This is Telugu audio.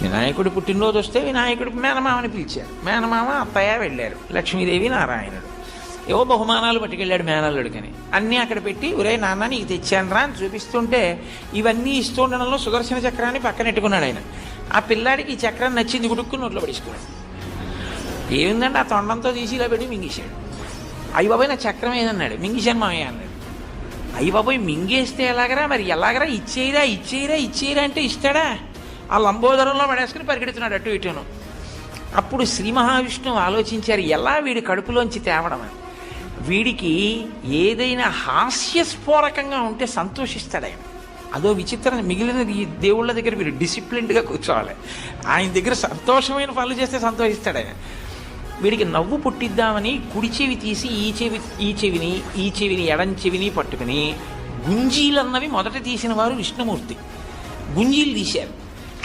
వినాయకుడి పుట్టినరోజు వస్తే వినాయకుడి మేనమామని పిలిచారు. మేనమామ అత్తయ్య వెళ్ళారు. లక్ష్మీదేవి నారాయణుడు ఏవో బహుమానాలు పట్టుకెళ్ళాడు మేనల్లుడికని. అన్నీ అక్కడ పెట్టి ఒరే నాన్న నీకు తెచ్చానురా అని చూపిస్తుంటే ఇవన్నీ ఇస్తూ ఉండడంలో సుదర్శన చక్రాన్ని పక్కనెట్టుకున్నాడు ఆయన. ఆ పిల్లాడికి ఈ చక్రం నచ్చింది, గుడుక్కుని నోట్లో పడేసుకున్నాడు. ఏమిందంటే ఆ తొండంతో తీసి ఇలా పెట్టి మింగేశాడు. అయ్య బాబాయ్ నా చక్రం ఏదన్నాడు. మింగేశాను మామయ్య అన్నాడు. అయ్య బాబాయ్ మింగేస్తే ఎలాగరా, మరి ఎలాగరా, ఇచ్చేయిరా ఇచ్చేయిరా ఇచ్చేయిరా అంటే ఇస్తాడా? ఆ లంబోదరంలో పడేసుకుని పరిగెడుతున్నాడు అటు ఇటును. అప్పుడు శ్రీ మహావిష్ణువు ఆలోచించారు ఎలా వీడి కడుపులోంచి తేవడం అని. వీడికి ఏదైనా హాస్యస్ఫోరకంగా ఉంటే సంతోషిస్తాడు ఆయన. అదో విచిత్రం. మిగిలిన ఈ దేవుళ్ళ దగ్గర వీడు డిసిప్లిన్డ్గా కూర్చోవాలి, ఆయన దగ్గర సంతోషమైన పనులు చేస్తే సంతోషిస్తాడు ఆయన. వీడికి నవ్వు పుట్టిద్దామని కుడి చెవి తీసి ఈ చెవిని ఎడం చెవిని పట్టుకుని గుంజీలన్నవి మొదట తీసిన వారు విష్ణుమూర్తి. గుంజీలు తీశారు.